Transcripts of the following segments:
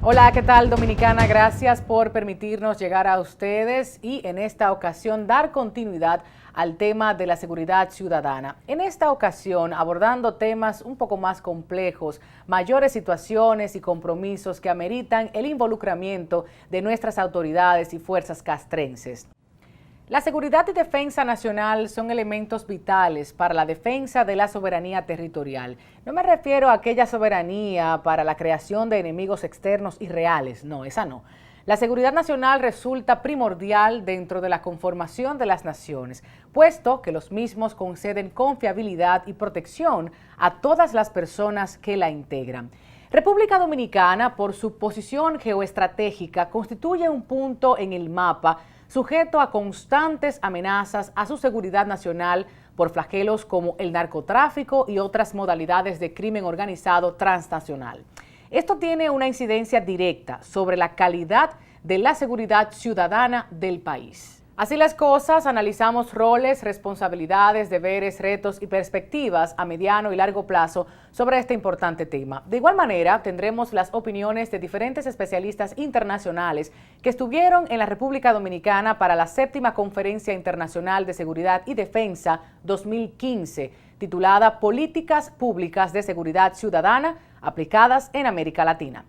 Hola, ¿qué tal, Dominicana? Gracias por permitirnos llegar a ustedes y en esta ocasión dar continuidad al tema de la seguridad ciudadana. En esta ocasión abordando temas un poco más complejos, mayores situaciones y compromisos que ameritan el involucramiento de nuestras autoridades y fuerzas castrenses. La seguridad y defensa nacional son elementos vitales para la defensa de la soberanía territorial. No me refiero a aquella soberanía para la creación de enemigos externos y reales, no, esa no. La seguridad nacional resulta primordial dentro de la conformación de las naciones, puesto que los mismos conceden confiabilidad y protección a todas las personas que la integran. República Dominicana, por su posición geoestratégica, constituye un punto en el mapa sujeto a constantes amenazas a su seguridad nacional por flagelos como el narcotráfico y otras modalidades de crimen organizado transnacional. Esto tiene una incidencia directa sobre la calidad de la seguridad ciudadana del país. Así las cosas, analizamos roles, responsabilidades, deberes, retos y perspectivas a mediano y largo plazo sobre este importante tema. De igual manera, tendremos las opiniones de diferentes especialistas internacionales que estuvieron en la República Dominicana para la 7ª Conferencia Internacional de Seguridad y Defensa 2015, titulada Políticas Públicas de Seguridad Ciudadana aplicadas en América Latina.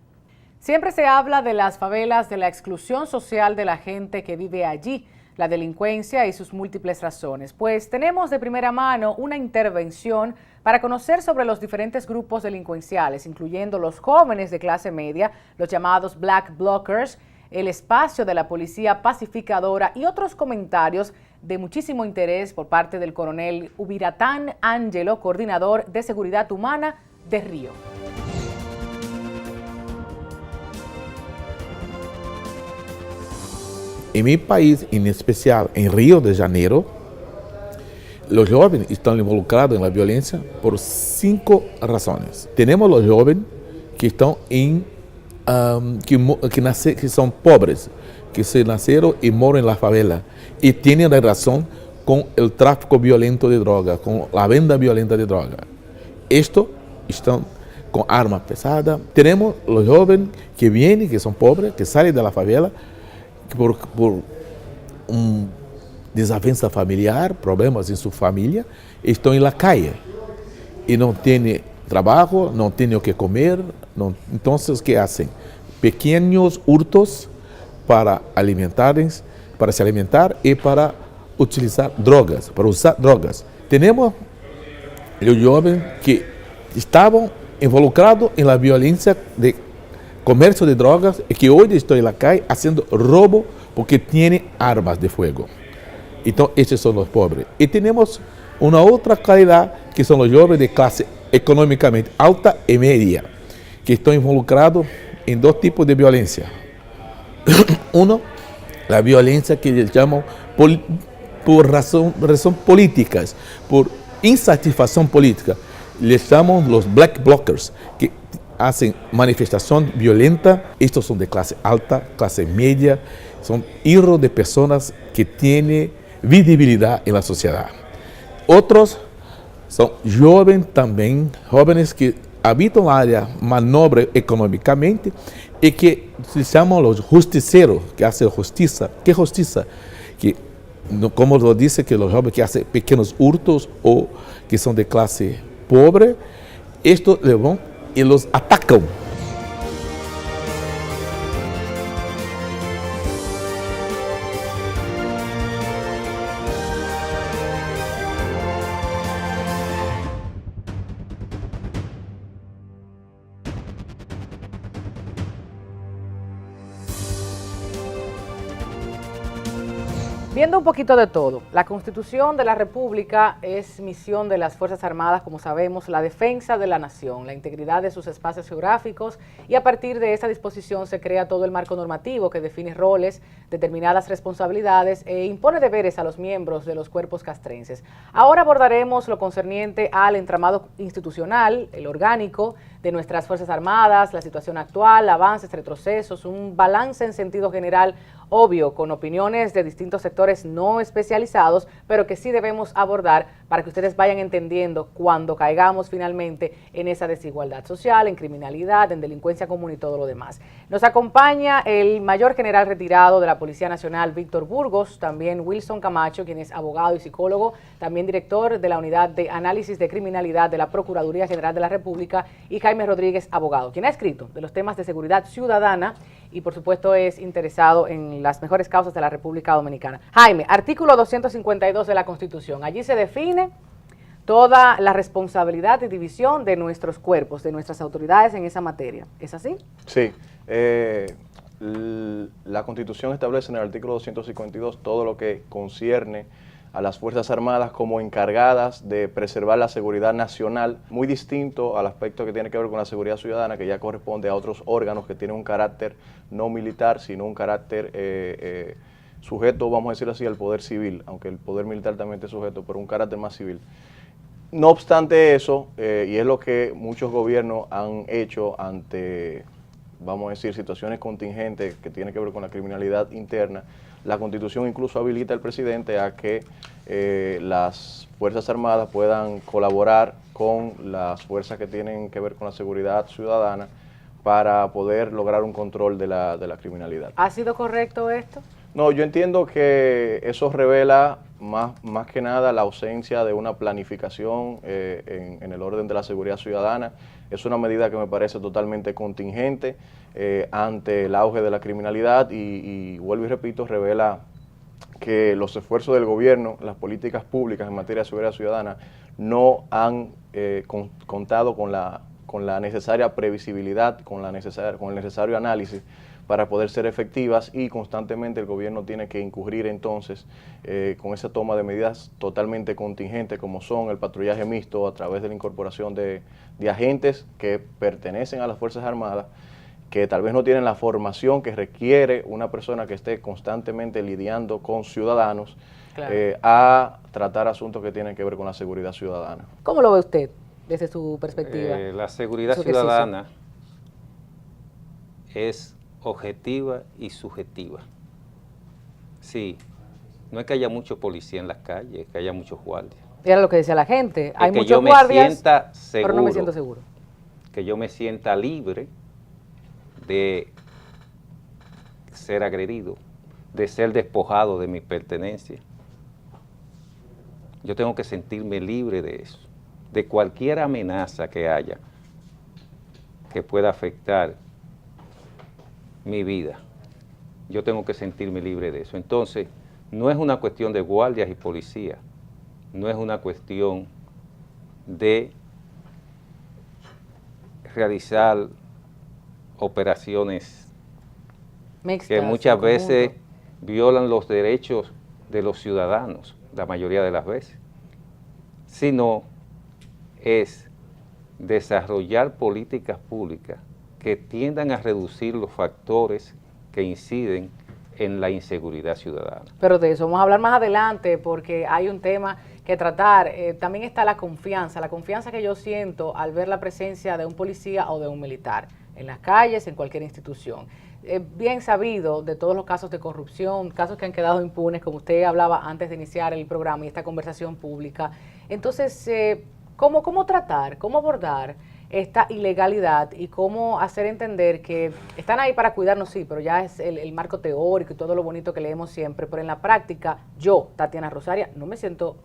Siempre se habla de las favelas, de la exclusión social de la gente que vive allí, la delincuencia y sus múltiples razones. Pues tenemos de primera mano una intervención para conocer sobre los diferentes grupos delincuenciales, incluyendo los jóvenes de clase media, los llamados Black Blockers, el espacio de la policía pacificadora y otros comentarios de muchísimo interés por parte del coronel Ubiratán Ángelo, coordinador de Seguridad Humana de Río. En mi país, en especial en Río de Janeiro, los jóvenes están involucrados en la violencia por 5 razones. Tenemos los jóvenes que están que son pobres, que se nacieron y mueren en la favela y tienen relación con el tráfico violento de drogas, con la venta violenta de drogas. Estos están con armas pesadas. Tenemos los jóvenes que vienen, que son pobres, que salen de la favela, por desavença familiar, problemas en su familia, están en la calle y no tienen trabajo, no tienen que comer. Entonces, ¿qué hacen? Pequeños hurtos para se alimentar y para utilizar drogas, para usar drogas. Tenemos los jóvenes que estaban involucrados en la violencia de comercio de drogas y que hoy están en la calle haciendo robo porque tienen armas de fuego. Entonces, estos son los pobres. Y tenemos una otra calidad que son los jóvenes de clase económicamente alta y media, que están involucrados en 2 tipos de violencia. Uno, la violencia que les llaman por razón políticas, por insatisfacción política. Les llaman los Black Blockers, que hacen manifestación violenta. Estos son de clase alta, clase media, son hijos de personas que tienen visibilidad en la sociedad. Otros son jóvenes también, jóvenes que habitan la área más noble económicamente y que se llaman los justicieros, que hacen justicia. ¿Qué justicia? Que, como lo dice, que los jóvenes que hacen pequeños hurtos o que son de clase pobre, estos le van y los atacan. Viendo un poquito de todo, la Constitución de la República es misión de las Fuerzas Armadas, como sabemos, la defensa de la nación, la integridad de sus espacios geográficos, y a partir de esa disposición se crea todo el marco normativo que define roles, determinadas responsabilidades e impone deberes a los miembros de los cuerpos castrenses. Ahora abordaremos lo concerniente al entramado institucional, el orgánico de nuestras Fuerzas Armadas, la situación actual, avances, retrocesos, un balance en sentido general, obvio, con opiniones de distintos sectores no especializados, pero que sí debemos abordar para que ustedes vayan entendiendo cuando caigamos finalmente en esa desigualdad social, en criminalidad, en delincuencia común y todo lo demás. Nos acompaña el mayor general retirado de la Policía Nacional, Víctor Burgos, también Wilson Camacho, quien es abogado y psicólogo, también director de la Unidad de Análisis de Criminalidad de la Procuraduría General de la República, y Jaime Rodríguez, abogado, quien ha escrito de los temas de seguridad ciudadana y por supuesto es interesado en las mejores causas de la República Dominicana. Jaime, artículo 252 de la Constitución, allí se define toda la responsabilidad y división de nuestros cuerpos, de nuestras autoridades en esa materia. ¿Es así? Sí. La Constitución establece en el artículo 252 todo lo que concierne a las Fuerzas Armadas como encargadas de preservar la seguridad nacional, muy distinto al aspecto que tiene que ver con la seguridad ciudadana, que ya corresponde a otros órganos que tienen un carácter no militar, sino un carácter sujeto, vamos a decirlo así, al poder civil, aunque el poder militar también esté sujeto, pero un carácter más civil. No obstante eso, y es lo que muchos gobiernos han hecho ante, vamos a decir, situaciones contingentes que tienen que ver con la criminalidad interna, la Constitución incluso habilita al presidente a que las Fuerzas Armadas puedan colaborar con las fuerzas que tienen que ver con la seguridad ciudadana para poder lograr un control de la criminalidad. ¿Ha sido correcto esto? No, yo entiendo que eso revela más que nada la ausencia de una planificación en el orden de la seguridad ciudadana. Es una medida que me parece totalmente contingente ante el auge de la criminalidad y vuelvo y repito, revela que los esfuerzos del gobierno, las políticas públicas en materia de seguridad ciudadana no han contado con la necesaria previsibilidad, con el necesario análisis para poder ser efectivas, y constantemente el gobierno tiene que incurrir entonces con esa toma de medidas totalmente contingentes, como son el patrullaje mixto a través de la incorporación de agentes que pertenecen a las Fuerzas Armadas, que tal vez no tienen la formación que requiere una persona que esté constantemente lidiando con ciudadanos, claro, a tratar asuntos que tienen que ver con la seguridad ciudadana. ¿Cómo lo ve usted desde su perspectiva? La seguridad ciudadana es objetiva y subjetiva. Sí, no es que haya mucho policía en las calles, es que haya muchos guardias. Y era lo que decía la gente, hay que muchos guardias, seguro, pero no me siento seguro. Que yo me sienta libre de ser agredido, de ser despojado de mi pertenencia. Yo tengo que sentirme libre de eso, de cualquier amenaza que haya que pueda afectar mi vida. Yo tengo que sentirme libre de eso. Entonces, no es una cuestión de guardias y policías, no es una cuestión de realizar operaciones mixtas, que muchas veces violan los derechos de los ciudadanos, la mayoría de las veces, sino es desarrollar políticas públicas que tiendan a reducir los factores que inciden en la inseguridad ciudadana. Pero de eso vamos a hablar más adelante, porque hay un tema que tratar. También está la confianza que yo siento al ver la presencia de un policía o de un militar en las calles, en cualquier institución. Bien sabido de todos los casos de corrupción, casos que han quedado impunes, como usted hablaba antes de iniciar el programa y esta conversación pública. Entonces, ¿cómo tratar, cómo abordar esta ilegalidad y cómo hacer entender que están ahí para cuidarnos, sí, pero ya es el marco teórico y todo lo bonito que leemos siempre, pero en la práctica, yo, Tatiana Rosario, no me siento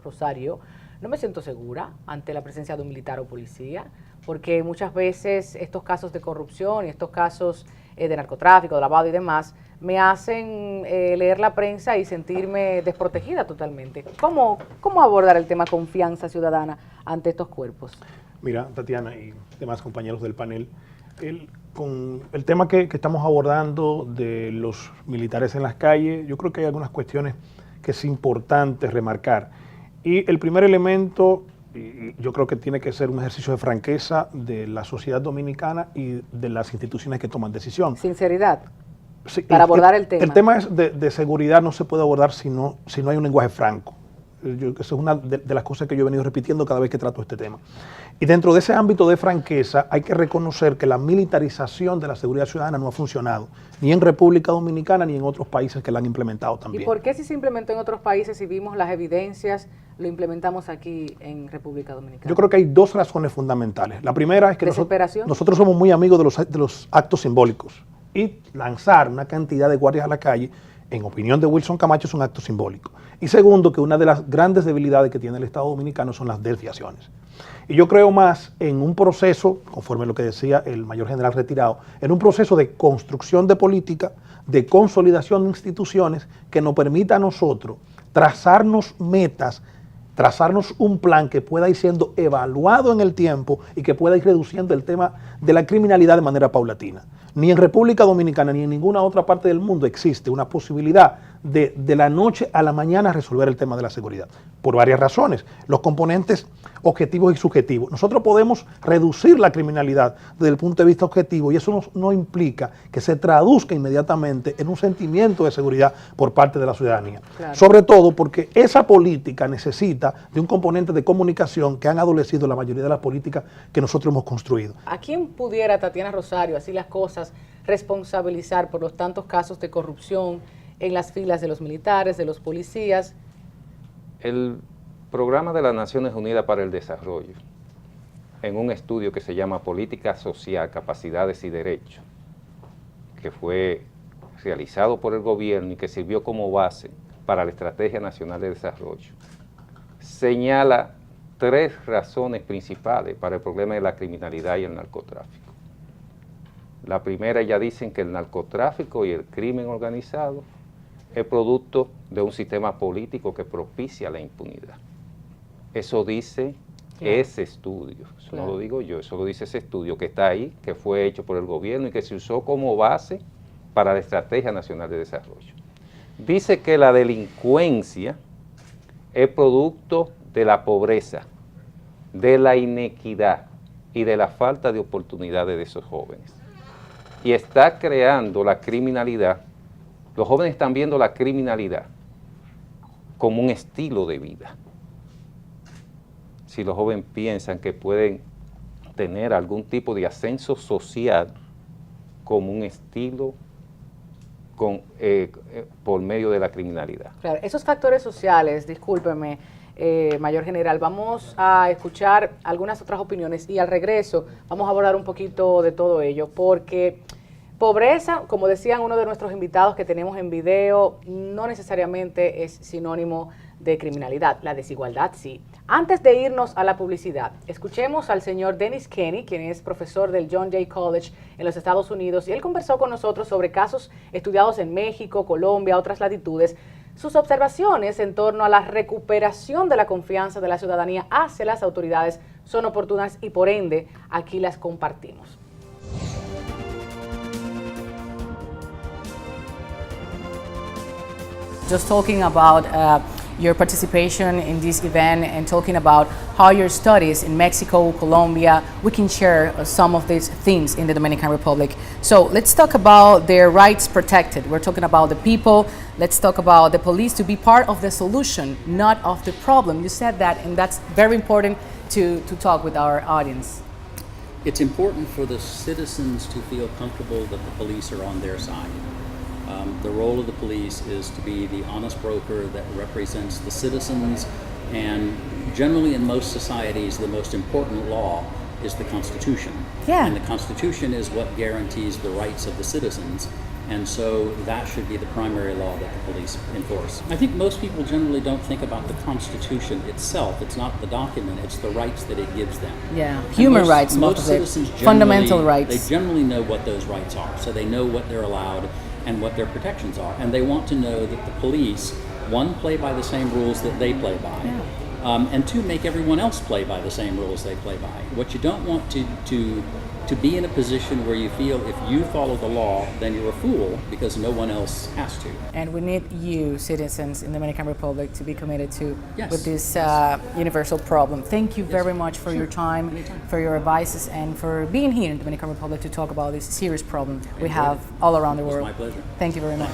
segura ante la presencia de un militar o policía, porque muchas veces estos casos de corrupción y estos casos de narcotráfico, de lavado y demás, me hacen leer la prensa y sentirme desprotegida totalmente. ¿Cómo abordar el tema confianza ciudadana ante estos cuerpos? Mira, Tatiana y demás compañeros del panel, con el tema que estamos abordando de los militares en las calles, yo creo que hay algunas cuestiones que es importante remarcar. Y el primer elemento, y yo creo que tiene que ser un ejercicio de franqueza de la sociedad dominicana y de las instituciones que toman decisión. Sinceridad. Sí, para abordar el tema. El tema es de seguridad no se puede abordar si no hay un lenguaje franco. Esa es una de las cosas que yo he venido repitiendo cada vez que trato este tema. Y dentro de ese ámbito de franqueza hay que reconocer que la militarización de la seguridad ciudadana no ha funcionado, ni en República Dominicana ni en otros países que la han implementado también. ¿Y por qué si se implementó en otros países y vimos las evidencias, lo implementamos aquí en República Dominicana? Yo creo que hay dos razones fundamentales. La primera es que nosotros somos muy amigos de los actos simbólicos, y lanzar una cantidad de guardias a la calle, en opinión de Wilson Camacho, es un acto simbólico. Y segundo, que una de las grandes debilidades que tiene el Estado Dominicano son las desviaciones. Y yo creo más en un proceso, conforme a lo que decía el mayor general retirado, en un proceso de construcción de política, de consolidación de instituciones que nos permita a nosotros trazarnos metas, trazarnos un plan que pueda ir siendo evaluado en el tiempo y que pueda ir reduciendo el tema de la criminalidad de manera paulatina. Ni en República Dominicana ni en ninguna otra parte del mundo existe una posibilidad de la noche a la mañana resolver el tema de la seguridad, por varias razones, los componentes objetivos y subjetivos. Nosotros podemos reducir la criminalidad desde el punto de vista objetivo, y eso no implica que se traduzca inmediatamente en un sentimiento de seguridad por parte de la ciudadanía. Claro. Sobre todo porque esa política necesita de un componente de comunicación que han adolecido la mayoría de las políticas que nosotros hemos construido. ¿A quién pudiera Tatiana Rosario, así las cosas, responsabilizar por los tantos casos de corrupción en las filas de los militares, de los policías? El Programa de las Naciones Unidas para el Desarrollo, en un estudio que se llama Política Social, Capacidades y Derechos, que fue realizado por el gobierno y que sirvió como base para la Estrategia Nacional de Desarrollo, señala 3 razones principales para el problema de la criminalidad y el narcotráfico. La primera, ya dicen que el narcotráfico y el crimen organizado es producto de un sistema político que propicia la impunidad. Eso dice ese estudio, eso no lo digo yo, eso lo dice ese estudio que está ahí, que fue hecho por el gobierno y que se usó como base para la Estrategia Nacional de Desarrollo. Dice que la delincuencia es producto de la pobreza, de la inequidad y de la falta de oportunidades de esos jóvenes. Y está creando la criminalidad. Los jóvenes están viendo la criminalidad como un estilo de vida. Si los jóvenes piensan que pueden tener algún tipo de ascenso social como un estilo por medio de la criminalidad. Claro, esos factores sociales, discúlpeme, Mayor General, vamos a escuchar algunas otras opiniones y al regreso vamos a abordar un poquito de todo ello, porque pobreza, como decían uno de nuestros invitados que tenemos en video, no necesariamente es sinónimo de criminalidad. La desigualdad sí. Antes de irnos a la publicidad, escuchemos al señor Dennis Kenny, quien es profesor del John Jay College en los Estados Unidos, y él conversó con nosotros sobre casos estudiados en México, Colombia, otras latitudes, sus observaciones en torno a la recuperación de la confianza de la ciudadanía hacia las autoridades son oportunas y por ende aquí las compartimos. Just talking about your participation in this event and talking about how your studies in Mexico, Colombia, we can share some of these themes in the Dominican Republic. So let's talk about their rights protected. We're talking about the people. Let's talk about the police to be part of the solution, not of the problem. You said that, and that's very important to talk with our audience. It's important for the citizens to feel comfortable that the police are on their side. The role of the police is to be the honest broker that represents the citizens, and generally in most societies the most important law is the Constitution. Yeah. And the Constitution is what guarantees the rights of the citizens, and so that should be the primary law that the police enforce. I think most people generally don't think about the Constitution itself. It's not the document, it's the rights that it gives them. Yeah, human rights, most citizens fundamental rights. They generally know what those rights are, so they know what they're allowed and what their protections are, and they want to know that the police, one, play by the same rules that they play by, and two, make everyone else play by the same rules they play by. What you don't want to be in a position where you feel if you follow the law, then you're a fool because no one else has to. And we need you, citizens in the Dominican Republic, to be committed to with this universal problem. Thank you very much for your time, for your advices, and for being here in the Dominican Republic to talk about this serious problem we have all around the world. It's my pleasure. Thank you very much.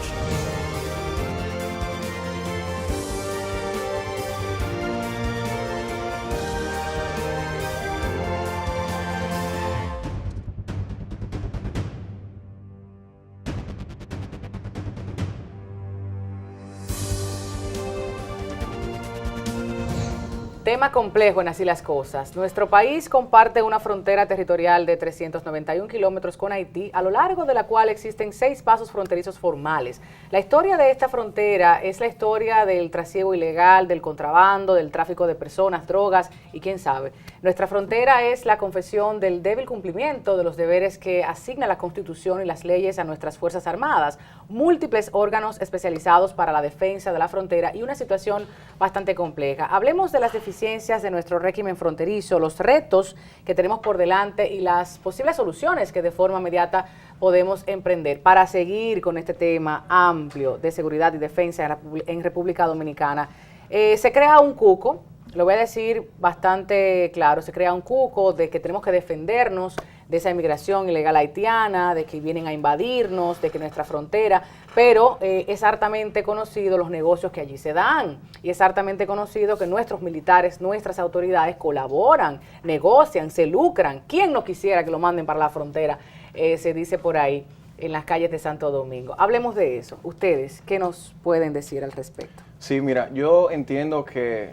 Tema complejo en Así las Cosas. Nuestro país comparte una frontera territorial de 391 kilómetros con Haití, a lo largo de la cual existen 6 pasos fronterizos formales. La historia de esta frontera es la historia del trasiego ilegal, del contrabando, del tráfico de personas, drogas y quién sabe. Nuestra frontera es la confesión del débil cumplimiento de los deberes que asigna la Constitución y las leyes a nuestras Fuerzas Armadas, múltiples órganos especializados para la defensa de la frontera y una situación bastante compleja. Hablemos de las deficiencias de nuestro régimen fronterizo, los retos que tenemos por delante y las posibles soluciones que de forma inmediata podemos emprender para seguir con este tema amplio de seguridad y defensa en República Dominicana. Se crea un cuco, lo voy a decir bastante claro, se crea un cuco de que tenemos que defendernos de esa inmigración ilegal haitiana, de que vienen a invadirnos, de que nuestra frontera, pero es hartamente conocido los negocios que allí se dan y es hartamente conocido que nuestros militares, nuestras autoridades colaboran, negocian, se lucran. ¿Quién no quisiera que lo manden para la frontera? Se dice por ahí en las calles de Santo Domingo. Hablemos de eso. Ustedes, ¿qué nos pueden decir al respecto? Sí, mira, yo entiendo que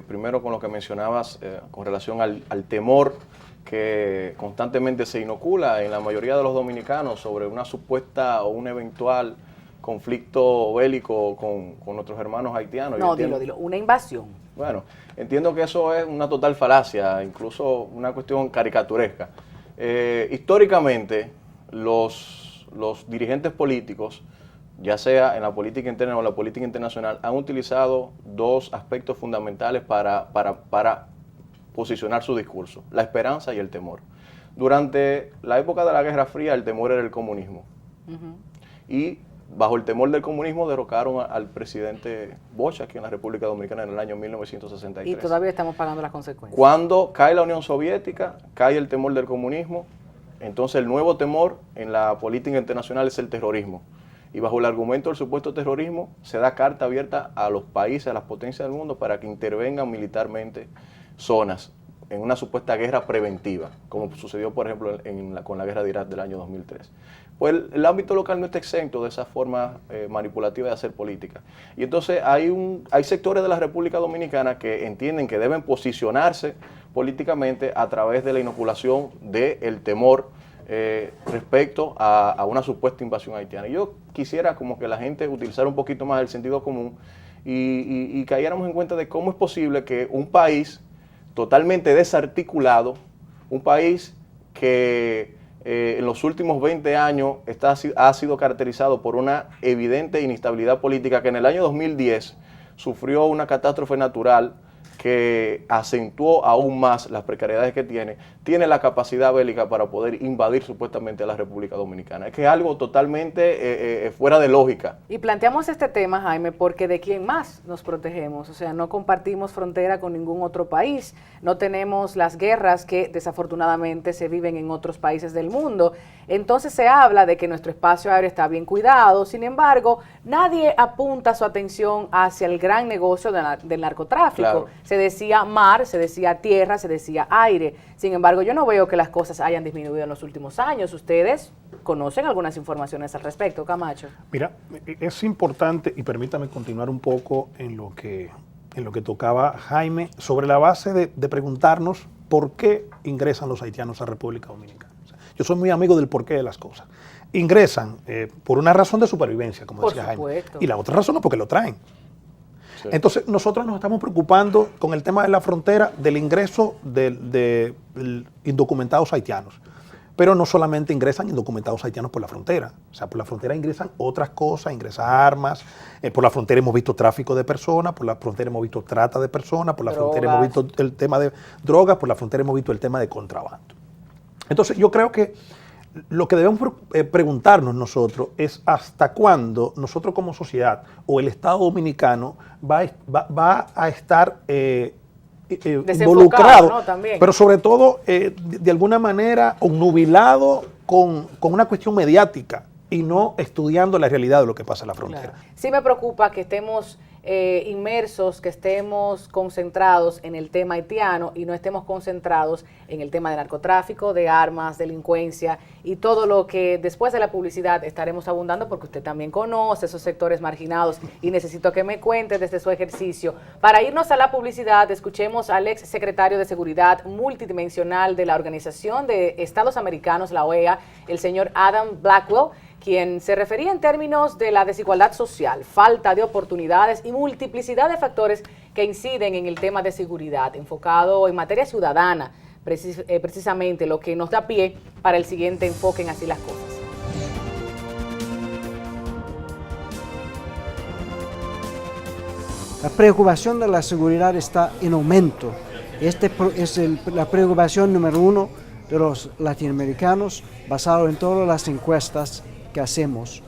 primero con lo que mencionabas con relación al temor que constantemente se inocula en la mayoría de los dominicanos sobre una supuesta o un eventual conflicto bélico con nuestros hermanos haitianos. No, dilo, una invasión. Bueno, entiendo que eso es una total falacia, incluso una cuestión caricaturesca. Históricamente, los dirigentes políticos, ya sea en la política interna o en la política internacional, han utilizado 2 aspectos fundamentales para posicionar su discurso: la esperanza y el temor. Durante la época de la Guerra Fría, el temor era el comunismo. Y bajo el temor del comunismo derrocaron al presidente Bosch aquí en la República Dominicana en el año 1963. Y todavía estamos pagando las consecuencias. Cuando cae la Unión Soviética, cae el temor del comunismo, entonces el nuevo temor en la política internacional es el terrorismo. Y bajo el argumento del supuesto terrorismo, se da carta abierta a los países, a las potencias del mundo, para que intervengan militarmente zonas en una supuesta guerra preventiva, como sucedió, por ejemplo, con la guerra de Irak del año 2003. Pues el ámbito local no está exento de esa forma manipulativa de hacer política. Y entonces hay sectores de la República Dominicana que entienden que deben posicionarse políticamente a través de la inoculación del temor respecto a una supuesta invasión haitiana. Y yo quisiera como que la gente utilizara un poquito más el sentido común y cayéramos en cuenta de cómo es posible que un país totalmente desarticulado, un país que en los últimos 20 años ha sido caracterizado por una evidente inestabilidad política, que en el año 2010 sufrió una catástrofe natural que acentuó aún más las precariedades que tiene la capacidad bélica para poder invadir supuestamente a la República Dominicana. Es que es algo totalmente fuera de lógica. Y planteamos este tema, Jaime, porque ¿de quién más nos protegemos? O sea, no compartimos frontera con ningún otro país, no tenemos las guerras que desafortunadamente se viven en otros países del mundo. Entonces se habla de que nuestro espacio aéreo está bien cuidado, sin embargo, nadie apunta su atención hacia el gran negocio del narcotráfico. Claro. Se decía mar, se decía tierra, se decía aire. Sin embargo, yo no veo que las cosas hayan disminuido en los últimos años. ¿Ustedes conocen algunas informaciones al respecto, Camacho? Mira, es importante, y permítame continuar un poco en lo que tocaba Jaime, sobre la base de preguntarnos por qué ingresan los haitianos a República Dominicana. O sea, yo soy muy amigo del porqué de las cosas. Ingresan por una razón de supervivencia, como decía Jaime. Y la otra razón es porque lo traen. Sí. Entonces, nosotros nos estamos preocupando con el tema de la frontera, del ingreso de indocumentados haitianos. Pero no solamente ingresan indocumentados haitianos por la frontera. O sea, por la frontera ingresan otras cosas, ingresan armas. Por la frontera hemos visto tráfico de personas, por la frontera hemos visto trata de personas, por la frontera hemos visto el tema de drogas, por la frontera hemos visto el tema de contrabando. Entonces, yo creo que lo que debemos preguntarnos nosotros es hasta cuándo nosotros como sociedad o el Estado Dominicano va a estar involucrado, ¿no? Pero sobre todo de alguna manera obnubilado con una cuestión mediática y no estudiando la realidad de lo que pasa en la frontera. Claro. Sí me preocupa que estemos inmersos, que estemos concentrados en el tema haitiano y no estemos concentrados en el tema de narcotráfico, de armas, delincuencia y todo lo que después de la publicidad estaremos abundando, porque usted también conoce esos sectores marginados y necesito que me cuente desde su ejercicio. Para irnos a la publicidad, escuchemos al ex secretario de Seguridad Multidimensional de la Organización de Estados Americanos, la OEA, el señor Adam Blackwell, quien se refería en términos de la desigualdad social, falta de oportunidades y multiplicidad de factores que inciden en el tema de seguridad, enfocado en materia ciudadana, precisamente lo que nos da pie para el siguiente enfoque en Así las Cosas. La preocupación de la seguridad está en aumento. Esta es la preocupación número uno de los latinoamericanos, basado en todas las encuestas que hacemos.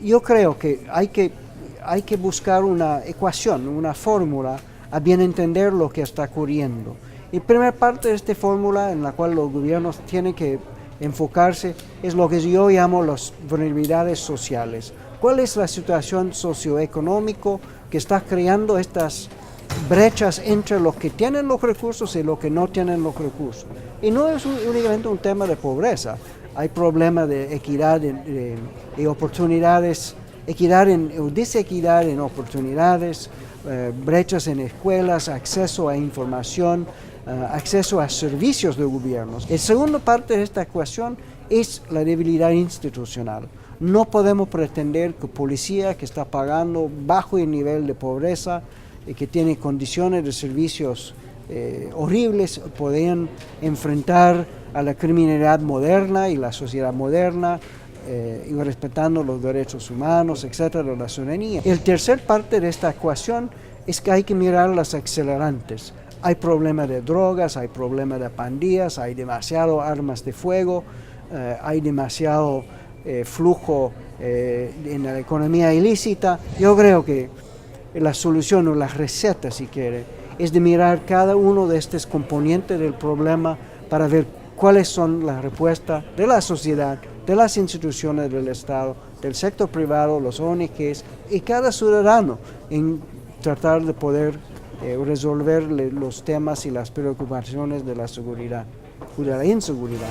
Yo creo que hay que buscar una ecuación, una fórmula a bien entender lo que está ocurriendo. Y primera parte de esta fórmula en la cual los gobiernos tienen que enfocarse es lo que yo llamo las vulnerabilidades sociales. ¿Cuál es la situación socioeconómica que está creando estas brechas entre los que tienen los recursos y los que no tienen los recursos? Y no es únicamente un tema de pobreza. Hay problemas de equidad y oportunidades, desequidad en oportunidades, brechas en escuelas, acceso a información, acceso a servicios de gobiernos. La segunda parte de esta ecuación es la debilidad institucional. No podemos pretender que policía que está pagando bajo el nivel de pobreza y que tiene condiciones de servicios horribles, pueden enfrentar a la criminalidad moderna y la sociedad moderna, y respetando los derechos humanos, etcétera, de la ciudadanía. El tercer parte de esta ecuación es que hay que mirar los accelerantes. Hay problemas de drogas, hay problemas de pandillas, hay demasiado armas de fuego, hay demasiado flujo en la economía ilícita. Yo creo que la solución o la receta, si quiere, es de mirar cada uno de estos componentes del problema para ver cuáles son las respuestas de la sociedad, de las instituciones del Estado, del sector privado, los ONGs y cada ciudadano en tratar de poder resolver los temas y las preocupaciones de la seguridad o de la inseguridad.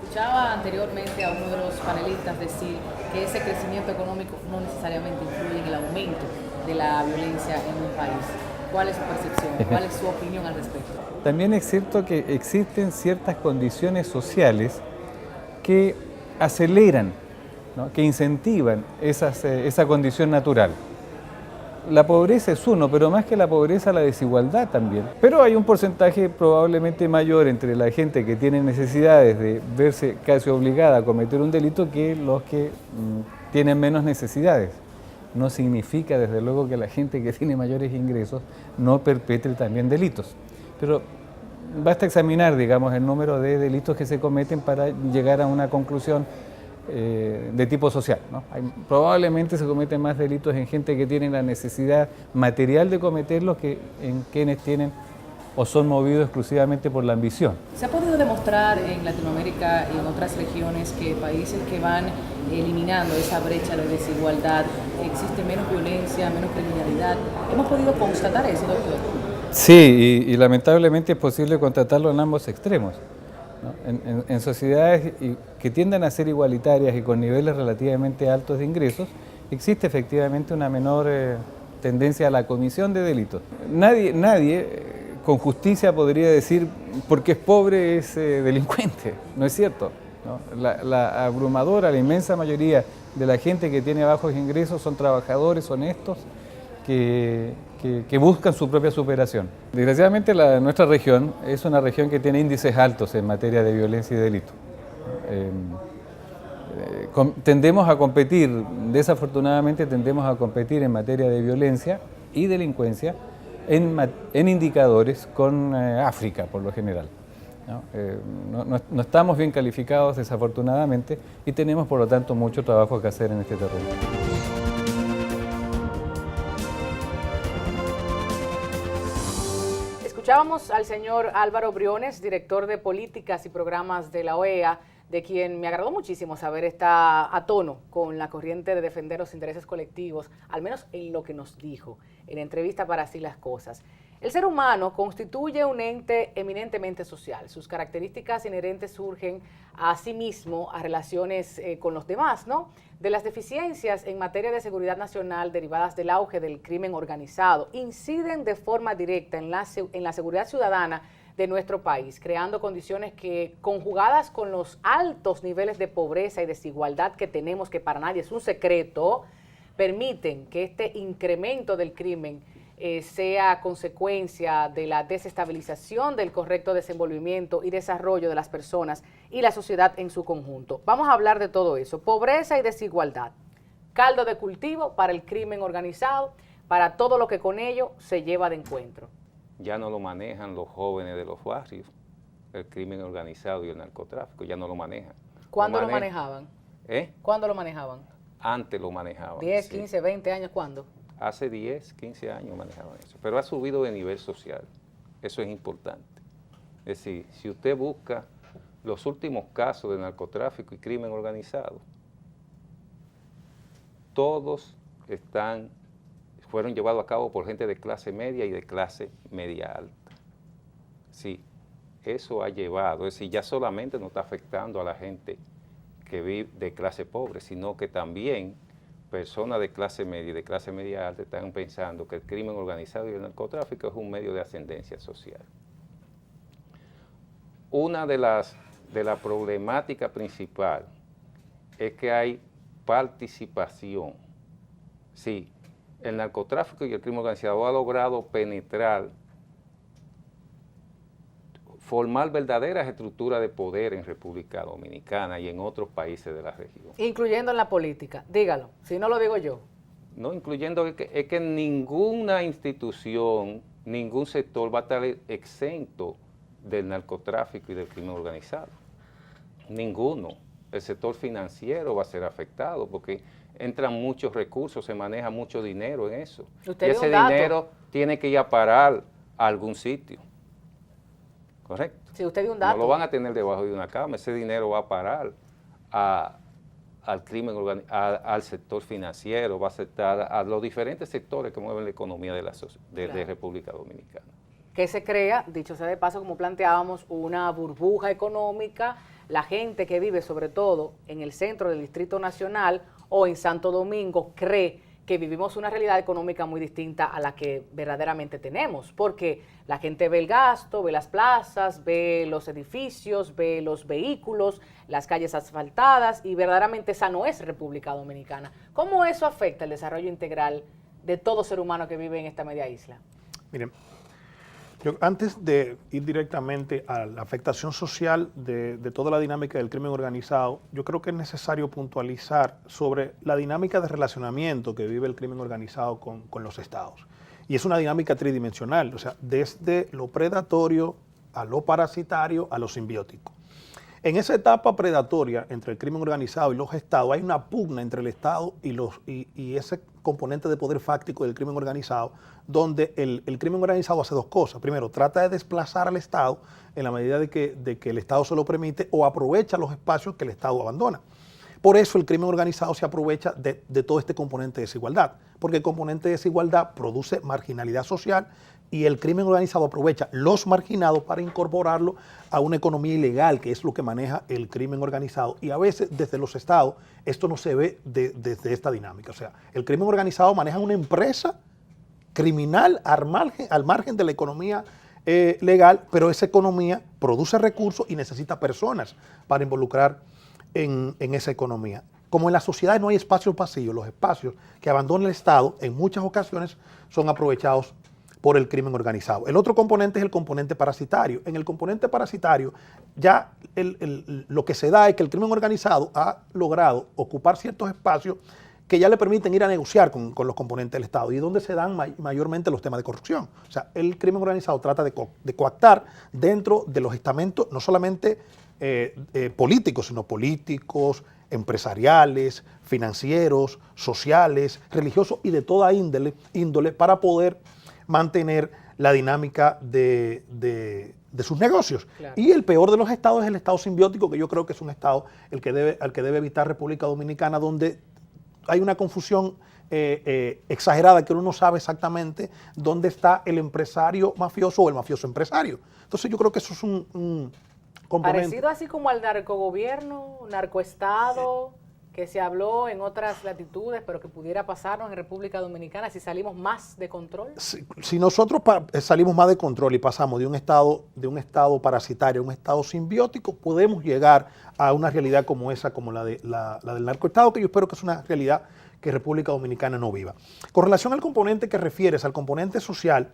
Escuchaba anteriormente a uno de los panelistas decir que ese crecimiento económico no necesariamente influye en el aumento de la violencia en un país. ¿Cuál es su percepción? ¿Cuál es su opinión al respecto? También es cierto que existen ciertas condiciones sociales que aceleran, ¿no?, que incentivan esa condición natural. La pobreza es uno, pero más que la pobreza, la desigualdad también. Pero hay un porcentaje probablemente mayor entre la gente que tiene necesidades de verse casi obligada a cometer un delito que los que tienen menos necesidades. No significa, desde luego, que la gente que tiene mayores ingresos no perpetre también delitos. Pero basta examinar, digamos, el número de delitos que se cometen para llegar a una conclusión de tipo social, ¿no? Probablemente se cometen más delitos en gente que tiene la necesidad material de cometerlos que en quienes tienen o son movidos exclusivamente por la ambición. ¿Se ha podido demostrar en Latinoamérica y en otras regiones que países que van eliminando esa brecha de desigualdad existe menos violencia, menos criminalidad? ¿Hemos podido constatar eso, doctor? Sí, y lamentablemente es posible constatarlo en ambos extremos, ¿no? En sociedades que tienden a ser igualitarias y con niveles relativamente altos de ingresos, existe efectivamente una menor tendencia a la comisión de delitos. Nadie con justicia podría decir porque es pobre es delincuente, no es cierto, ¿no? La abrumadora, la inmensa mayoría de la gente que tiene bajos ingresos son trabajadores honestos que buscan su propia superación. Desgraciadamente nuestra región es una región que tiene índices altos en materia de violencia y delito. Tendemos a competir, desafortunadamente tendemos a competir en materia de violencia y delincuencia en indicadores con África, por lo general. No estamos bien calificados, desafortunadamente, y tenemos, por lo tanto, mucho trabajo que hacer en este terreno. Escuchábamos al señor Álvaro Briones, director de Políticas y Programas de la OEA, de quien me agradó muchísimo saber está a tono con la corriente de defender los intereses colectivos, al menos en lo que nos dijo en la entrevista para Así las Cosas. El ser humano constituye un ente eminentemente social. Sus características inherentes surgen a sí mismo a relaciones con los demás, ¿no? De las deficiencias en materia de seguridad nacional derivadas del auge del crimen organizado inciden de forma directa en la seguridad ciudadana de nuestro país, creando condiciones que, conjugadas con los altos niveles de pobreza y desigualdad que tenemos, que para nadie es un secreto, permiten que este incremento del crimen sea consecuencia de la desestabilización del correcto desenvolvimiento y desarrollo de las personas y la sociedad en su conjunto. Vamos a hablar de todo eso. Pobreza y desigualdad, caldo de cultivo para el crimen organizado, para todo lo que con ello se lleva de encuentro. Ya no lo manejan los jóvenes de los barrios, el crimen organizado y el narcotráfico, ya no lo manejan. ¿Cuándo lo manejaban? ¿Cuándo lo manejaban? Antes lo manejaban. 10, 15, 20 años, ¿cuándo? Hace 10, 15 años manejaban eso, pero ha subido de nivel social, eso es importante. Es decir, si usted busca los últimos casos de narcotráfico y crimen organizado, todos fueron llevados a cabo por gente de clase media y de clase media alta. Sí, eso ha llevado, es decir, ya solamente no está afectando a la gente que vive de clase pobre, sino que también personas de clase media y de clase media alta están pensando que el crimen organizado y el narcotráfico es un medio de ascendencia social. Una de las problemáticas principales es que hay participación. Sí, el narcotráfico y el crimen organizado ha logrado penetrar, formar verdaderas estructuras de poder en República Dominicana y en otros países de la región. Incluyendo en la política, dígalo, si no lo digo yo. No, incluyendo es que ninguna institución, ningún sector va a estar exento del narcotráfico y del crimen organizado. Ninguno. El sector financiero va a ser afectado porque entran muchos recursos, se maneja mucho dinero en eso. Y ese dinero tiene que ir a parar a algún sitio. ¿Correcto? Si usted dio un dato. No lo van a tener debajo de una cama, ese dinero va a parar al crimen organizado, al sector financiero, va a afectar a los diferentes sectores que mueven la economía de República Dominicana. Que se crea, dicho sea de paso, como planteábamos, una burbuja económica, la gente que vive sobre todo en el centro del Distrito Nacional o en Santo Domingo cree que vivimos una realidad económica muy distinta a la que verdaderamente tenemos, porque la gente ve el gasto, ve las plazas, ve los edificios, ve los vehículos, las calles asfaltadas, y verdaderamente esa no es República Dominicana. ¿Cómo eso afecta el desarrollo integral de todo ser humano que vive en esta media isla? Miren, yo, antes de ir directamente a la afectación social de toda la dinámica del crimen organizado, yo creo que es necesario puntualizar sobre la dinámica de relacionamiento que vive el crimen organizado con los estados. Y es una dinámica tridimensional, o sea, desde lo predatorio a lo parasitario a lo simbiótico. En esa etapa predatoria entre el crimen organizado y los estados hay una pugna entre el Estado y ese componente de poder fáctico del crimen organizado, donde el crimen organizado hace dos cosas. Primero, trata de desplazar al Estado en la medida de que el Estado se lo permite o aprovecha los espacios que el Estado abandona. Por eso el crimen organizado se aprovecha de todo este componente de desigualdad, porque el componente de desigualdad produce marginalidad social y el crimen organizado aprovecha los marginados para incorporarlo a una economía ilegal, que es lo que maneja el crimen organizado. Y a veces desde los estados esto no se ve desde esta dinámica. O sea, el crimen organizado maneja una empresa criminal al margen de la economía legal, pero esa economía produce recursos y necesita personas para involucrar en esa economía. Como en las sociedades no hay espacios vacíos, los espacios que abandona el Estado en muchas ocasiones son aprovechados por el crimen organizado. El otro componente es el componente parasitario. En el componente parasitario ya lo que se da es que el crimen organizado ha logrado ocupar ciertos espacios que ya le permiten ir a negociar con los componentes del Estado y donde se dan mayormente los temas de corrupción. O sea, el crimen organizado trata de coactar dentro de los estamentos, no solamente políticos, sino políticos, empresariales, financieros, sociales, religiosos y de toda índole para poder mantener la dinámica de sus negocios. Claro. Y el peor de los estados es el estado simbiótico, que yo creo que es un estado al que debe evitar República Dominicana, donde hay una confusión exagerada, que uno no sabe exactamente dónde está el empresario mafioso o el mafioso empresario. Entonces yo creo que eso es un componente. Parecido así como al narcogobierno, narcoestado, que se habló en otras latitudes, pero que pudiera pasarnos en República Dominicana si salimos más de control. Si nosotros salimos más de control y pasamos de un estado parasitario a un estado simbiótico, podemos llegar a una realidad como esa, como la del narcoestado, que yo espero que es una realidad que República Dominicana no viva. Con relación al componente que refieres, al componente social,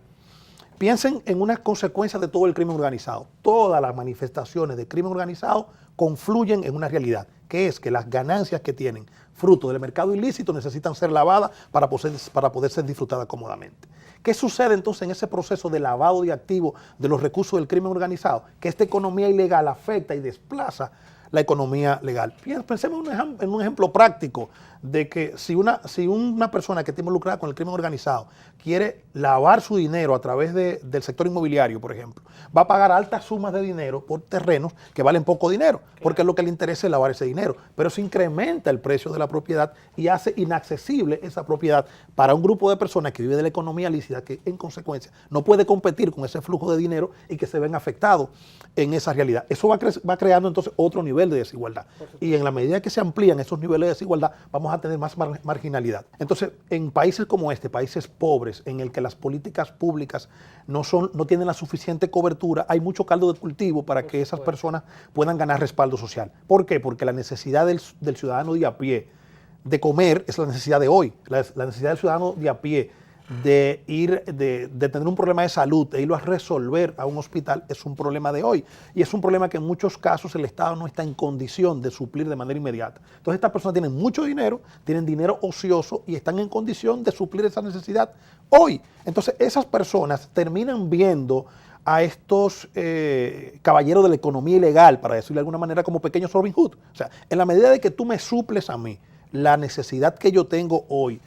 piensen en unas consecuencias de todo el crimen organizado. Todas las manifestaciones de crimen organizado confluyen en una realidad, que es que las ganancias que tienen fruto del mercado ilícito necesitan ser lavadas para poder ser disfrutadas cómodamente. ¿Qué sucede entonces en ese proceso de lavado de activos de los recursos del crimen organizado? Que esta economía ilegal afecta y desplaza la economía legal. Pensemos en un ejemplo práctico de que si una persona que está involucrada con el crimen organizado quiere lavar su dinero a través del sector inmobiliario, por ejemplo, va a pagar altas sumas de dinero por terrenos que valen poco dinero, porque lo que le interesa es lavar ese dinero, pero se incrementa el precio de la propiedad y hace inaccesible esa propiedad para un grupo de personas que vive de la economía lícita, que en consecuencia no puede competir con ese flujo de dinero y que se ven afectados en esa realidad. Eso va creando entonces otro nivel de desigualdad, y en la medida que se amplían esos niveles de desigualdad vamos a tener más marginalidad. Entonces, en países como este, países pobres, en el que las políticas públicas no tienen la suficiente cobertura, hay mucho caldo de cultivo para que esas personas puedan ganar respaldo social. ¿Por qué? Porque la necesidad del ciudadano de a pie de comer es la necesidad de hoy. La necesidad del ciudadano de a pie de tener un problema de salud, de irlo a resolver a un hospital, es un problema de hoy. Y es un problema que en muchos casos el Estado no está en condición de suplir de manera inmediata. Entonces estas personas tienen mucho dinero, tienen dinero ocioso y están en condición de suplir esa necesidad hoy. Entonces esas personas terminan viendo a estos caballeros de la economía ilegal, para decirlo de alguna manera, como pequeños Robin Hood. O sea, en la medida de que tú me suples a mí la necesidad que yo tengo hoy,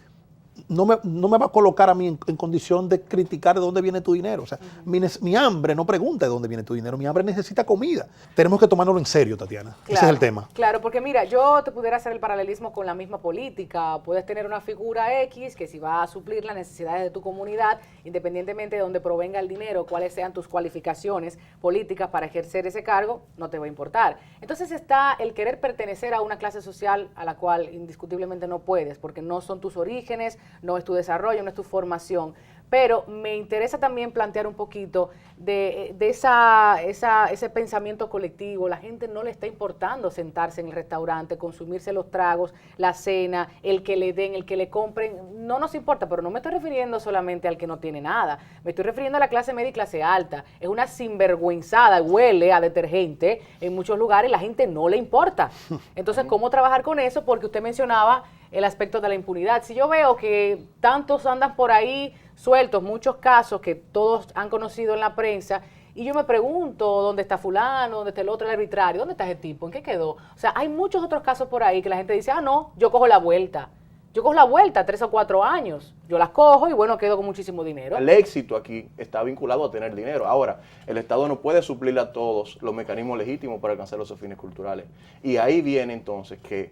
no me va a colocar a mí en condición de criticar de dónde viene tu dinero. O sea, mi hambre no pregunta de dónde viene tu dinero, mi hambre necesita comida. Tenemos que tomárnoslo en serio, Tatiana. Claro, ese es el tema. Claro, porque mira, yo te pudiera hacer el paralelismo con la misma política. Puedes tener una figura X que si va a suplir las necesidades de tu comunidad, independientemente de dónde provenga el dinero, cuáles sean tus cualificaciones políticas para ejercer ese cargo, no te va a importar. Entonces está el querer pertenecer a una clase social a la cual indiscutiblemente no puedes, porque no son tus orígenes, no es tu desarrollo, no es tu formación. Pero me interesa también plantear un poquito de ese pensamiento colectivo. La gente no le está importando sentarse en el restaurante, consumirse los tragos, la cena, el que le den, el que le compren. No nos importa, pero no me estoy refiriendo solamente al que no tiene nada. Me estoy refiriendo a la clase media y clase alta. Es una sinvergüenzada, huele a detergente en muchos lugares, la gente no le importa. Entonces, ¿cómo trabajar con eso? Porque usted mencionaba el aspecto de la impunidad. Si yo veo que tantos andan por ahí sueltos, muchos casos que todos han conocido en la prensa, y yo me pregunto, ¿dónde está fulano? ¿Dónde está el otro, el arbitrario? ¿Dónde está ese tipo? ¿En qué quedó? O sea, hay muchos otros casos por ahí que la gente dice, no, yo cojo la vuelta. Yo cojo la vuelta 3 o 4 años. Yo las cojo y bueno, quedo con muchísimo dinero. El éxito aquí está vinculado a tener dinero. Ahora, el Estado no puede suplir a todos los mecanismos legítimos para alcanzar los fines culturales. Y ahí viene entonces que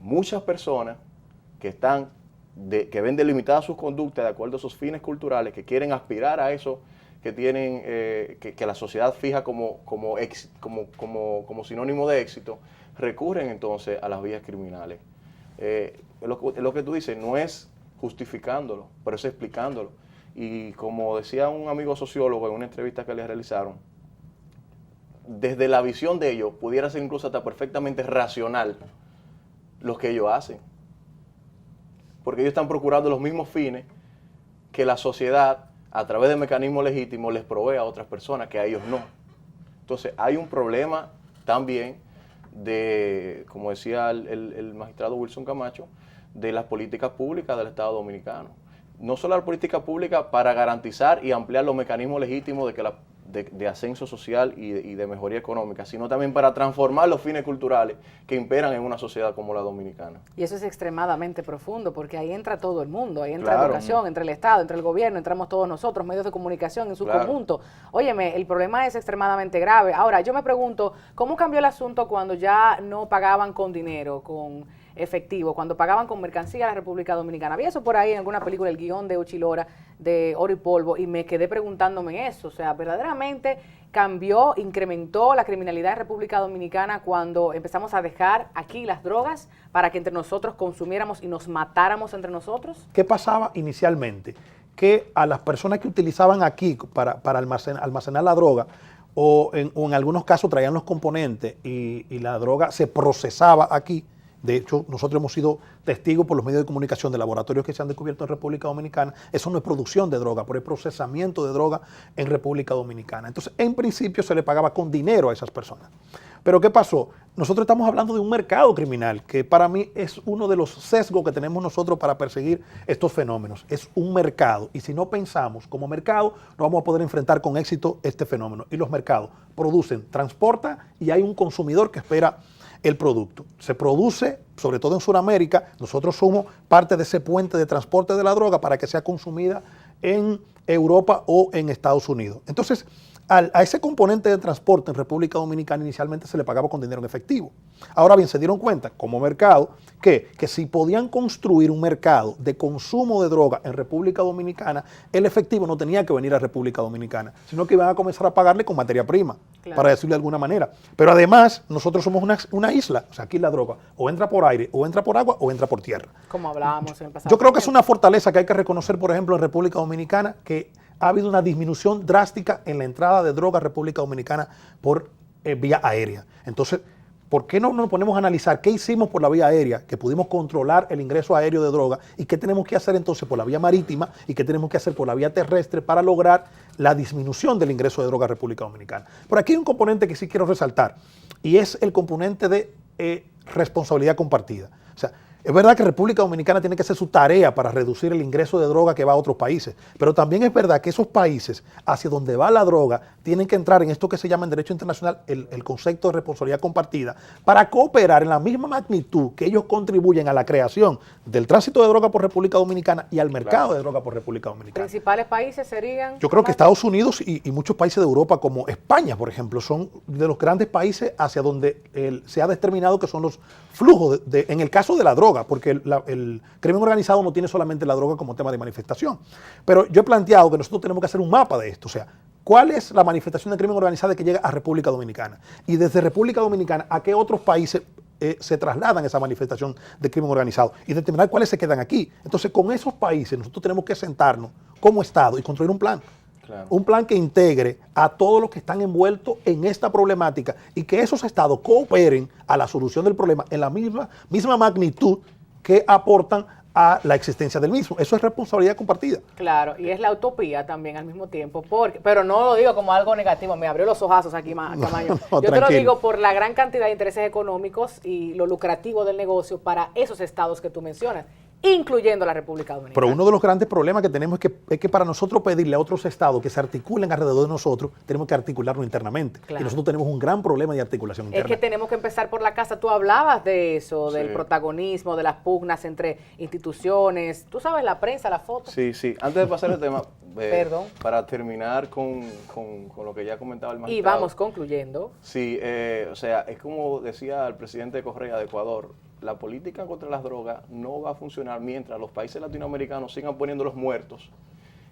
muchas personas que ven delimitadas sus conductas de acuerdo a sus fines culturales, que quieren aspirar a eso que tienen, que la sociedad fija como sinónimo de éxito, recurren entonces a las vías criminales. Lo que tú dices no es justificándolo, pero es explicándolo. Y como decía un amigo sociólogo en una entrevista que le realizaron, desde la visión de ellos pudiera ser incluso hasta perfectamente racional lo que ellos hacen. Porque ellos están procurando los mismos fines que la sociedad, a través de mecanismos legítimos, les provee a otras personas, que a ellos no. Entonces, hay un problema también de, como decía el magistrado Wilson Camacho, de las políticas públicas del Estado Dominicano. No solo la política pública para garantizar y ampliar los mecanismos legítimos de ascenso social y de mejoría económica, sino también para transformar los fines culturales que imperan en una sociedad como la dominicana. Y eso es extremadamente profundo, porque ahí entra todo el mundo, ahí entra educación, entre el Estado, entre el gobierno, entramos todos nosotros, medios de comunicación en su conjunto. Óyeme, el problema es extremadamente grave. Ahora, yo me pregunto, ¿cómo cambió el asunto cuando ya no pagaban con dinero, con efectivo, cuando pagaban con mercancía a la República Dominicana? Había eso por ahí en alguna película, el guión de Uchilora, de Oro y Polvo, y me quedé preguntándome eso. O sea, verdaderamente cambió, incrementó la criminalidad en República Dominicana cuando empezamos a dejar aquí las drogas para que entre nosotros consumiéramos y nos matáramos entre nosotros. ¿Qué pasaba inicialmente? Que a las personas que utilizaban aquí para almacenar la droga, o en algunos casos traían los componentes y la droga se procesaba aquí. De hecho, nosotros hemos sido testigos por los medios de comunicación de laboratorios que se han descubierto en República Dominicana. Eso no es producción de droga, pero es procesamiento de droga en República Dominicana. Entonces, en principio se le pagaba con dinero a esas personas. Pero ¿qué pasó? Nosotros estamos hablando de un mercado criminal, que para mí es uno de los sesgos que tenemos nosotros para perseguir estos fenómenos. Es un mercado, y si no pensamos como mercado, no vamos a poder enfrentar con éxito este fenómeno. Y los mercados producen, transportan, y hay un consumidor que espera el producto. Se produce, sobre todo en Sudamérica, nosotros somos parte de ese puente de transporte de la droga para que sea consumida en Europa o en Estados Unidos. Entonces, a ese componente de transporte en República Dominicana inicialmente se le pagaba con dinero en efectivo. Ahora bien, se dieron cuenta como mercado que si podían construir un mercado de consumo de droga en República Dominicana, el efectivo no tenía que venir a República Dominicana, sino que iban a comenzar a pagarle con materia prima, para decirlo de alguna manera. Pero además, nosotros somos una isla, o sea, aquí la droga o entra por aire, o entra por agua, o entra por tierra. Como hablábamos en el pasado. Yo creo que es una fortaleza que hay que reconocer, por ejemplo, en República Dominicana, que ha habido una disminución drástica en la entrada de droga a República Dominicana por vía aérea. Entonces, ¿por qué no nos ponemos a analizar qué hicimos por la vía aérea, que pudimos controlar el ingreso aéreo de droga, y qué tenemos que hacer entonces por la vía marítima y qué tenemos que hacer por la vía terrestre para lograr la disminución del ingreso de droga a República Dominicana? Por aquí hay un componente que sí quiero resaltar, y es el componente de responsabilidad compartida. O sea, es verdad que República Dominicana tiene que hacer su tarea para reducir el ingreso de droga que va a otros países, pero también es verdad que esos países hacia donde va la droga tienen que entrar en esto que se llama en derecho internacional el concepto de responsabilidad compartida, para cooperar en la misma magnitud que ellos contribuyen a la creación del tránsito de droga por República Dominicana y al mercado de droga por República Dominicana. ¿Principales países serían? Yo creo que Estados Unidos y muchos países de Europa, como España, por ejemplo, son de los grandes países hacia donde se ha determinado que son los flujos, en el caso de la droga, porque el crimen organizado no tiene solamente la droga como tema de manifestación. Pero yo he planteado que nosotros tenemos que hacer un mapa de esto, o sea, ¿cuál es la manifestación de crimen organizado que llega a República Dominicana? Y desde República Dominicana, ¿a qué otros países se trasladan esa manifestación de crimen organizado? Y determinar cuáles se quedan aquí. Entonces, con esos países nosotros tenemos que sentarnos como Estado y construir un plan. Claro. Un plan que integre a todos los que están envueltos en esta problemática y que esos estados cooperen a la solución del problema en la misma magnitud que aportan a la existencia del mismo. Eso es responsabilidad compartida. Claro, y es la utopía también al mismo tiempo, pero no lo digo como algo negativo, me abrió los ojazos aquí, Camaño. Yo te lo digo por la gran cantidad de intereses económicos y lo lucrativo del negocio para esos estados que tú mencionas, incluyendo la República Dominicana. Pero uno de los grandes problemas que tenemos es que para nosotros pedirle a otros estados que se articulen alrededor de nosotros, tenemos que articularnos internamente. Claro. Y nosotros tenemos un gran problema de articulación interna. Es que tenemos que empezar por la casa. Tú hablabas de eso, del protagonismo, de las pugnas entre instituciones. Tú sabes, la prensa, la foto. Sí. Antes de pasar el tema, Perdón. Para terminar con lo que ya comentaba el magistrado. Y vamos concluyendo. Sí, o sea, es como decía el presidente Correa de Ecuador, la política contra las drogas no va a funcionar mientras los países latinoamericanos sigan poniendo los muertos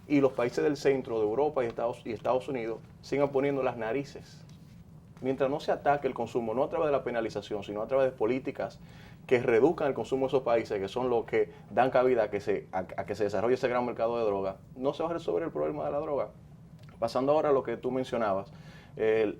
y los países del centro de Europa y Estados Unidos sigan poniendo las narices. Mientras no se ataque el consumo, no a través de la penalización, sino a través de políticas que reduzcan el consumo de esos países, que son los que dan cabida a que se desarrolle ese gran mercado de droga, no se va a resolver el problema de la droga. Pasando ahora a lo que tú mencionabas,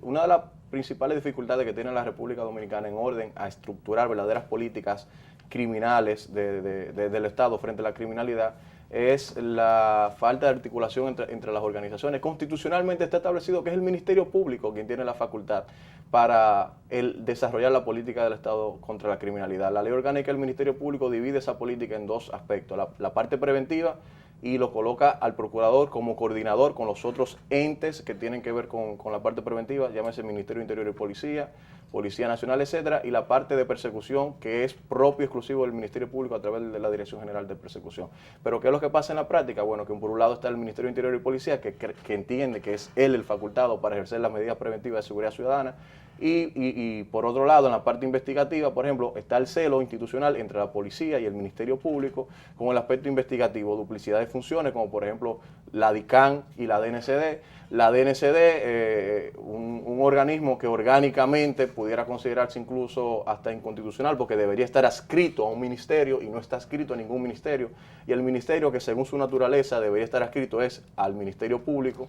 una de las principales dificultades que tiene la República Dominicana en orden a estructurar verdaderas políticas criminales del Estado frente a la criminalidad, es la falta de articulación entre las organizaciones. Constitucionalmente está establecido que es el Ministerio Público quien tiene la facultad para desarrollar la política del Estado contra la criminalidad. La ley orgánica del Ministerio Público divide esa política en dos aspectos, la parte preventiva, y lo coloca al procurador como coordinador con los otros entes que tienen que ver con la parte preventiva, llámese Ministerio Interior y Policía, Policía Nacional, etcétera, y la parte de persecución, que es propio y exclusivo del Ministerio Público a través de la Dirección General de Persecución. Pero ¿qué es lo que pasa en la práctica? Bueno, que por un lado está el Ministerio Interior y Policía, que entiende que es él el facultado para ejercer las medidas preventivas de seguridad ciudadana, y por otro lado, en la parte investigativa, por ejemplo, está el celo institucional entre la policía y el Ministerio Público, con el aspecto investigativo, duplicidad de funciones, como por ejemplo la DICAN y la DNCD. La DNCD, un organismo que orgánicamente pudiera considerarse incluso hasta inconstitucional, porque debería estar adscrito a un ministerio y no está adscrito a ningún ministerio, y el ministerio, que según su naturaleza debería estar adscrito, es al Ministerio Público.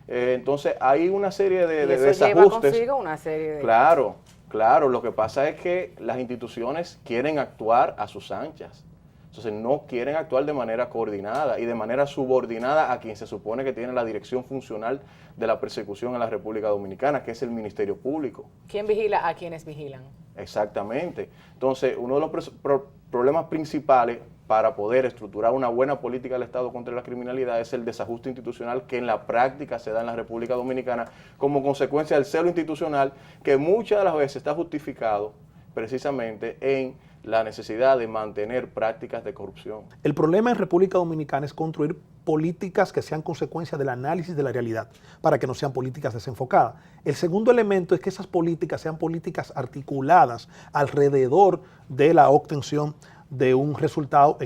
Entonces hay una serie de desajustes. Lleva consigo una serie de... Claro, lo que pasa es que las instituciones quieren actuar a sus anchas. Entonces no quieren actuar de manera coordinada y de manera subordinada a quien se supone que tiene la dirección funcional de la persecución en la República Dominicana, que es el Ministerio Público. ¿Quién vigila a quienes vigilan? Exactamente. Entonces, uno de los problemas principales para poder estructurar una buena política del Estado contra la criminalidad es el desajuste institucional que en la práctica se da en la República Dominicana como consecuencia del celo institucional, que muchas de las veces está justificado precisamente en la necesidad de mantener prácticas de corrupción. El problema en República Dominicana es construir políticas que sean consecuencia del análisis de la realidad, para que no sean políticas desenfocadas. El segundo elemento es que esas políticas sean políticas articuladas alrededor de la obtención de un resultado,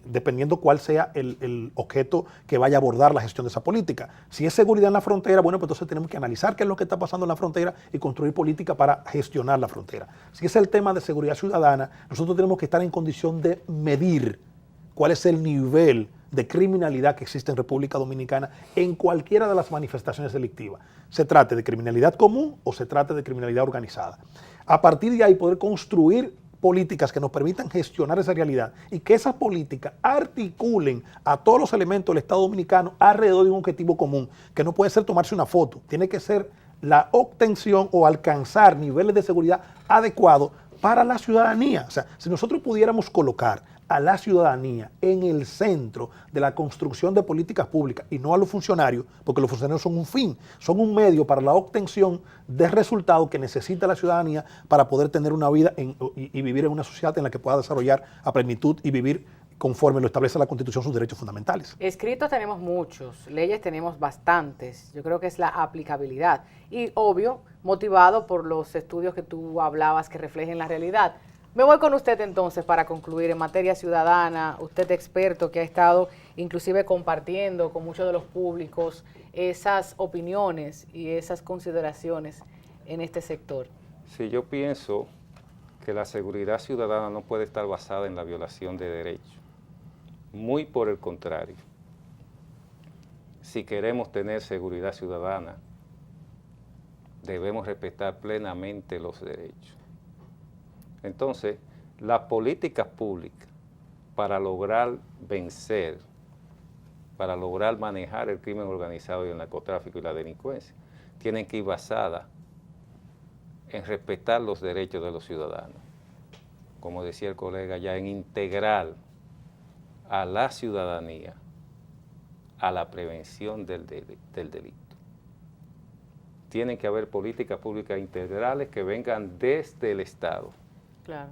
dependiendo cuál sea el objeto que vaya a abordar la gestión de esa política. Si es seguridad en la frontera, bueno, pues entonces tenemos que analizar qué es lo que está pasando en la frontera y construir política para gestionar la frontera. Si es el tema de seguridad ciudadana, nosotros tenemos que estar en condición de medir cuál es el nivel de criminalidad que existe en República Dominicana en cualquiera de las manifestaciones delictivas. Se trate de criminalidad común o se trate de criminalidad organizada. A partir de ahí poder construir políticas que nos permitan gestionar esa realidad y que esas políticas articulen a todos los elementos del Estado Dominicano alrededor de un objetivo común, que no puede ser tomarse una foto, tiene que ser la obtención o alcanzar niveles de seguridad adecuados para la ciudadanía. O sea, si nosotros pudiéramos colocar a la ciudadanía en el centro de la construcción de políticas públicas y no a los funcionarios, porque los funcionarios son un fin, son un medio para la obtención de resultados que necesita la ciudadanía para poder tener una vida y vivir en una sociedad en la que pueda desarrollar a plenitud y vivir conforme lo establece la Constitución sus derechos fundamentales. Escritos tenemos muchos, leyes tenemos bastantes, yo creo que es la aplicabilidad y obvio motivado por los estudios que tú hablabas que reflejen la realidad. Me voy con usted entonces para concluir en materia ciudadana, usted experto que ha estado inclusive compartiendo con muchos de los públicos esas opiniones y esas consideraciones en este sector. Sí, yo pienso que la seguridad ciudadana no puede estar basada en la violación de derechos. Muy por el contrario. Si queremos tener seguridad ciudadana, debemos respetar plenamente los derechos. Entonces, las políticas públicas para lograr vencer, para lograr manejar el crimen organizado y el narcotráfico y la delincuencia, tienen que ir basadas en respetar los derechos de los ciudadanos. Como decía el colega ya, en integrar a la ciudadanía a la prevención del delito. Tienen que haber políticas públicas integrales que vengan desde el Estado. Claro.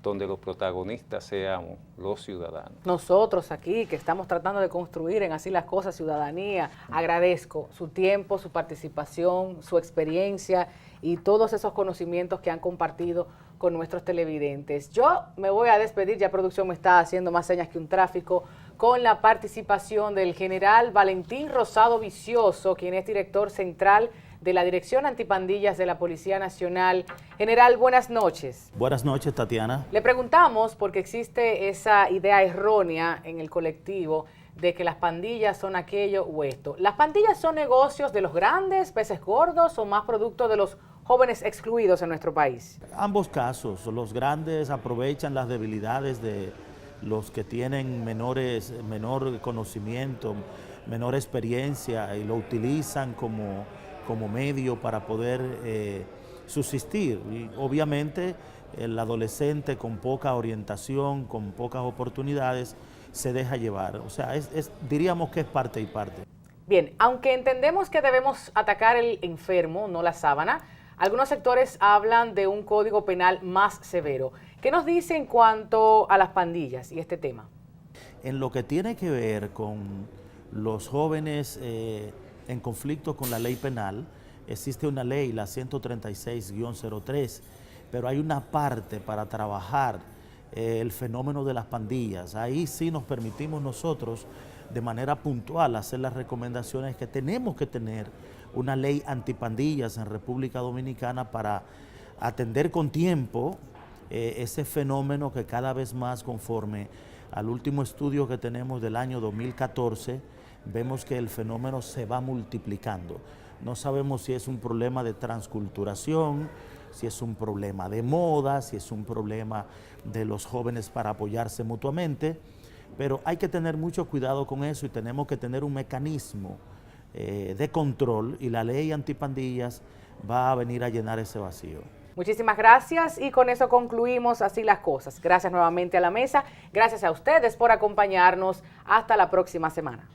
Donde los protagonistas seamos los ciudadanos. Nosotros aquí, que estamos tratando de construir en Así las Cosas Ciudadanía, agradezco su tiempo, su participación, su experiencia y todos esos conocimientos que han compartido con nuestros televidentes. Yo me voy a despedir, ya producción me está haciendo más señas que un tráfico, con la participación del general Valentín Rosado Vicioso, quien es director central de la Dirección Antipandillas de la Policía Nacional. General, buenas noches. Buenas noches, Tatiana. Le preguntamos porque existe esa idea errónea en el colectivo de que las pandillas son aquello o esto. ¿Las pandillas son negocios de los grandes peces gordos o más producto de los jóvenes excluidos en nuestro país? Ambos casos, los grandes aprovechan las debilidades de los que tienen menor conocimiento, menor experiencia y lo utilizan como medio para poder subsistir. Y obviamente el adolescente con poca orientación, con pocas oportunidades, se deja llevar. O sea, diríamos que es parte y parte. Bien, aunque entendemos que debemos atacar el enfermo, no la sábana, algunos sectores hablan de un código penal más severo. ¿Qué nos dice en cuanto a las pandillas y este tema? En lo que tiene que ver con los jóvenes en conflicto con la ley penal, existe una ley, la 136-03, pero hay una parte para trabajar el fenómeno de las pandillas. Ahí sí nos permitimos nosotros de manera puntual hacer las recomendaciones que tenemos que tener una ley antipandillas en República Dominicana para atender con tiempo ese fenómeno que cada vez más, conforme al último estudio que tenemos del año 2014, vemos que el fenómeno se va multiplicando. No sabemos si es un problema de transculturación, si es un problema de moda, si es un problema de los jóvenes para apoyarse mutuamente, pero hay que tener mucho cuidado con eso y tenemos que tener un mecanismo de control, y la ley antipandillas va a venir a llenar ese vacío. Muchísimas gracias y con eso concluimos Así las Cosas. Gracias nuevamente a la mesa, gracias a ustedes por acompañarnos. Hasta la próxima semana.